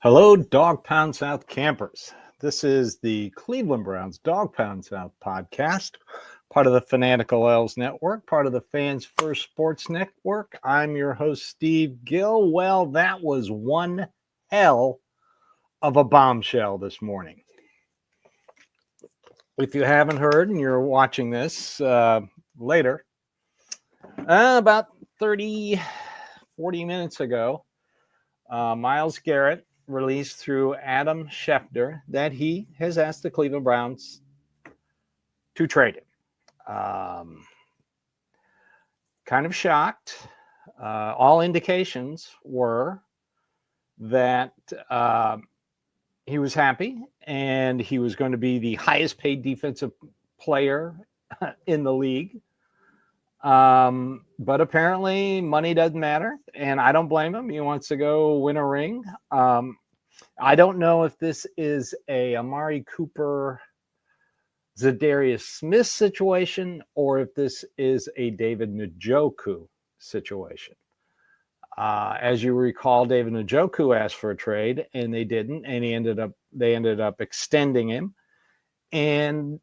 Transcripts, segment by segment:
Hello, Dawgpound South campers. This is the Cleveland Browns Dawgpound South podcast, part of the Fanatical Elves Network, part of the Fans First Sports Network. I'm your host, Steve Gill. Well, that was one hell of a bombshell this morning. If you haven't heard and you're watching this later, about 30, 40 minutes ago, Myles Garrett released through Adam Schefter that he has asked the Cleveland Browns to trade him. Kind of shocked. All indications were that he was happy and he was going to be the highest paid defensive player in the league. But apparently money doesn't matter, and I don't blame him. He wants to go win a ring. I don't know if this is a Amari Cooper, Zadarius Smith situation, or if this is a David Njoku situation. As you recall, David Njoku asked for a trade, and they didn't, and they ended up extending him, and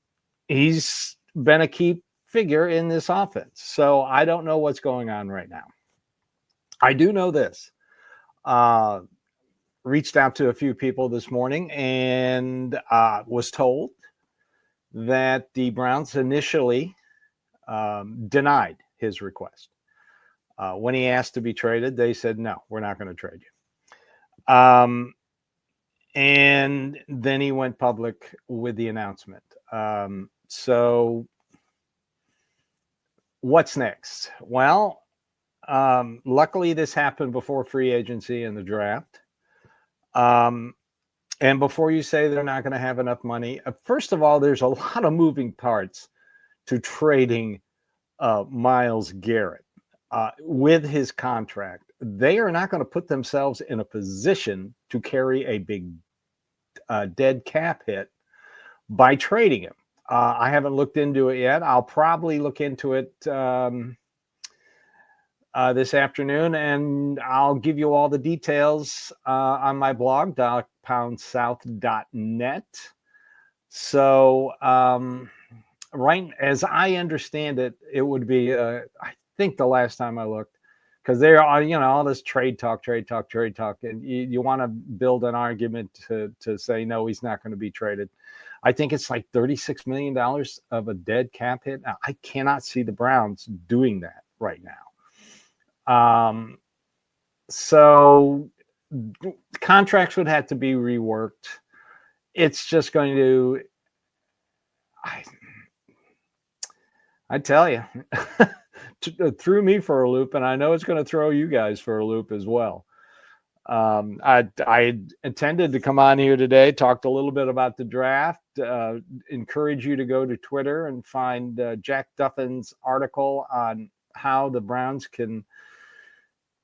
he's been a key figure in this offense. So I don't know what's going on right now. I do know this. Reached out to a few people this morning and was told that the Browns initially denied his request. When he asked to be traded, they said, no, we're not going to trade you. And then he went public with the announcement. So what's next? Well, luckily this happened before free agency and the draft. And before you say they're not going to have enough money, first of all, there's a lot of moving parts to trading Myles Garrett with his contract. They are not going to put themselves in a position to carry a big dead cap hit by trading him. I haven't looked into it yet. I'll probably look into it this afternoon, and I'll give you all the details on my blog, dawgpoundsouth.net. So, right as I understand it, it would be, I think the last time I looked, because there are, all this trade talk, and you want to build an argument to say, no, he's not going to be traded. I think it's like $36 million of a dead cap hit. Now, I cannot see the Browns doing that right now. So contracts would have to be reworked. It's just going to, I tell you, threw me for a loop, and I know it's going to throw you guys for a loop as well. I intended to come on here today, talked a little bit about the draft, encourage you to go to Twitter and find Jack Duffin's article on how the Browns can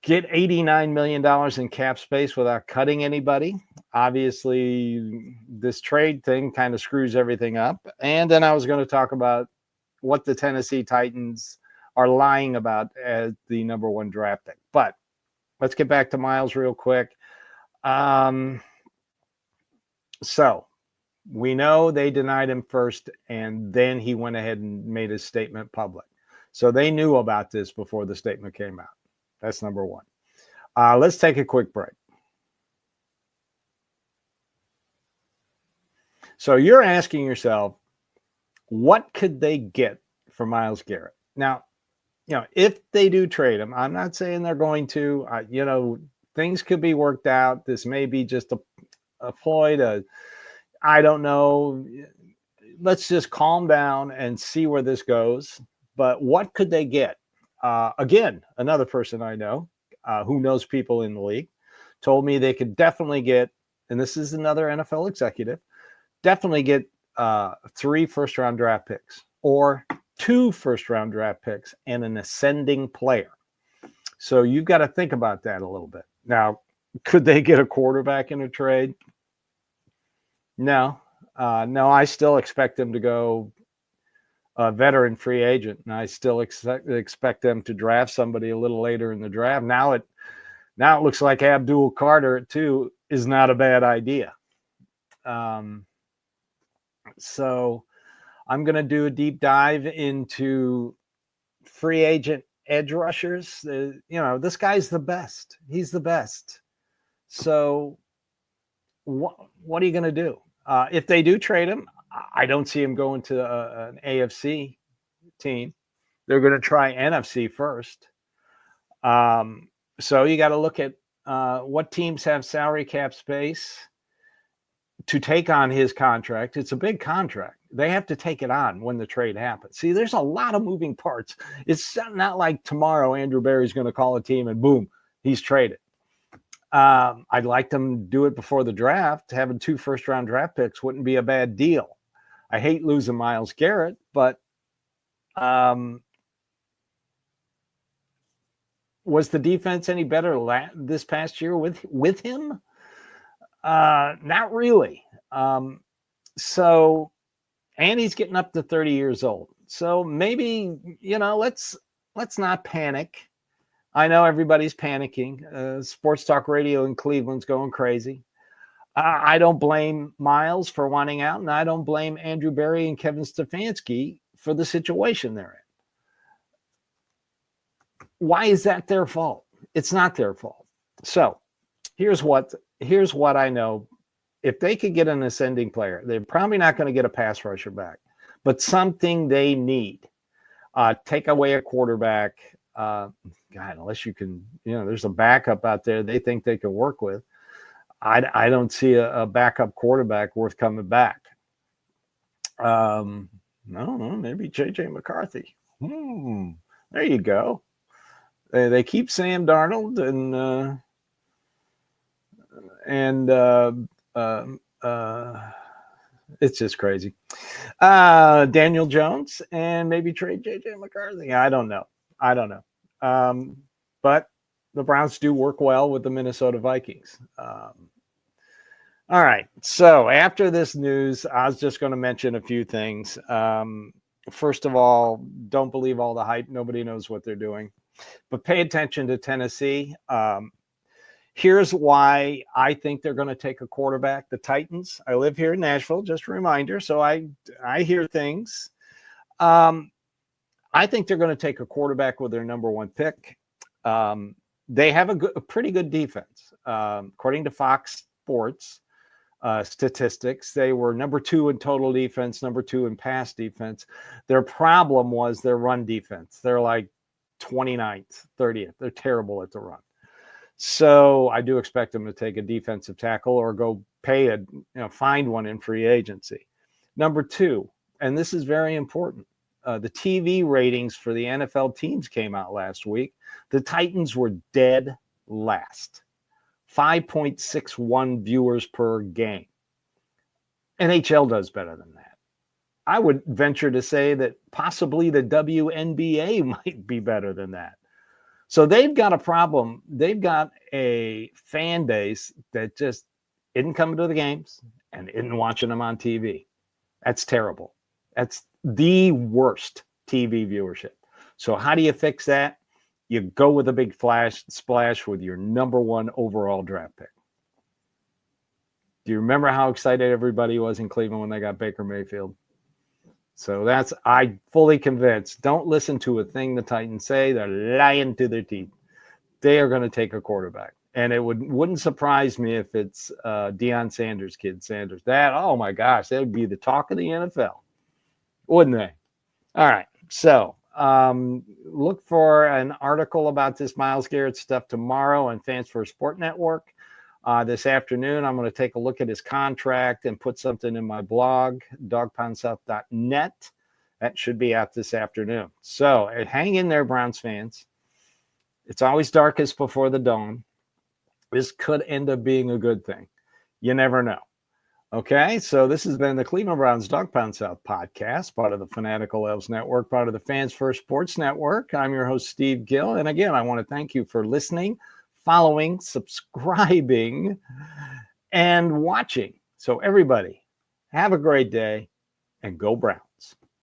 get $89 million in cap space without cutting anybody. Obviously, this trade thing kind of screws everything up. And then I was going to talk about what the Tennessee Titans are lying about as the number one draft pick. But let's get back to Myles real quick. So we know they denied him first, and then he went ahead and made his statement public. So they knew about this before the statement came out. That's number one. Let's take a quick break. So you're asking yourself, what could they get for Myles Garrett? Now, if they do trade him, I'm not saying they're going to, things could be worked out. This may be just a ploy I don't know. Let's just calm down and see where this goes. But what could they get? Again, another person I know who knows people in the league told me they could definitely get, and this is another NFL executive, definitely get 3 first-round draft picks or 2 first-round draft picks and an ascending player. So you've got to think about that a little bit. Now, could they get a quarterback in a trade? No. No, I still expect them to go a veteran free agent, and I still expect them to draft somebody a little later in the draft. Now it looks like Abdul Carter, too, is not a bad idea. So I'm going to do a deep dive into free agent edge rushers. This guy's the best. He's the best. So what are you going to do? If they do trade him, I don't see him going to an AFC team. They're going to try NFC first. So you got to look at what teams have salary cap space to take on his contract. It's a big contract. They have to take it on when the trade happens. See, there's a lot of moving parts. It's not like tomorrow Andrew Berry's going to call a team and boom, he's traded. I'd like them to do it before the draft. Having 2 first-round draft picks wouldn't be a bad deal. I hate losing Myles Garrett, but was the defense any better this past year with him? Not really. So, and he's getting up to 30 years old. So maybe, let's not panic. I know everybody's panicking. Sports talk radio in Cleveland's going crazy. I don't blame Myles for wanting out, and I don't blame Andrew Berry and Kevin Stefanski for the situation they're in. Why is that their fault? It's not their fault. So here's what I know. If they could get an ascending player, they're probably not going to get a pass rusher back, but something they need. Take away a quarterback. God, unless you can, there's a backup out there they think they can work with. I don't see a backup quarterback worth coming back. I don't know, maybe J.J. McCarthy. There you go. They keep Sam Darnold and it's just crazy. Daniel Jones and maybe trade J.J. McCarthy. I don't know. But the Browns do work well with the Minnesota Vikings. All right. So after this news, I was just going to mention a few things. First of all, don't believe all the hype. Nobody knows what they're doing. But pay attention to Tennessee. Here's why I think they're going to take a quarterback. The Titans. I live here in Nashville, just a reminder. So I hear things. I think they're going to take a quarterback with their number 1 pick. They have a pretty good defense. According to Fox Sports statistics, they were number 2 in total defense, number 2 in pass defense. Their problem was their run defense. They're like 29th, 30th. They're terrible at the run. So I do expect them to take a defensive tackle or go pay find one in free agency. Number 2, and this is very important. The TV ratings for the NFL teams came out last week. The Titans were dead last. 5.61 viewers per game. NHL does better than that. I would venture to say that possibly the WNBA might be better than that. So they've got a problem. They've got a fan base that just isn't coming to the games and isn't watching them on TV. That's terrible. That's the worst TV viewership. So how do you fix that? You go with a big splash with your number 1 overall draft pick. Do you remember how excited everybody was in Cleveland when they got Baker Mayfield? So I fully convinced. Don't listen to a thing the Titans say. They're lying to their teeth. They are going to take a quarterback. And it wouldn't surprise me if it's Deion Sanders' kid, Sanders. Oh my gosh, that would be the talk of the NFL. Wouldn't they? All right. So look for an article about this Myles Garrett stuff tomorrow on Fans for Sport Network. This afternoon, I'm going to take a look at his contract and put something in my blog, dawgpoundsouth.net. That should be out this afternoon. So hang in there, Browns fans. It's always darkest before the dawn. This could end up being a good thing. You never know. Okay, so this has been the Cleveland Browns Dawgpound South podcast, part of the Fanatical Elves Network, part of the Fans First Sports Network. I'm your host, Steve Gill. And again, I want to thank you for listening, following, subscribing, and watching. So everybody, have a great day and go Browns.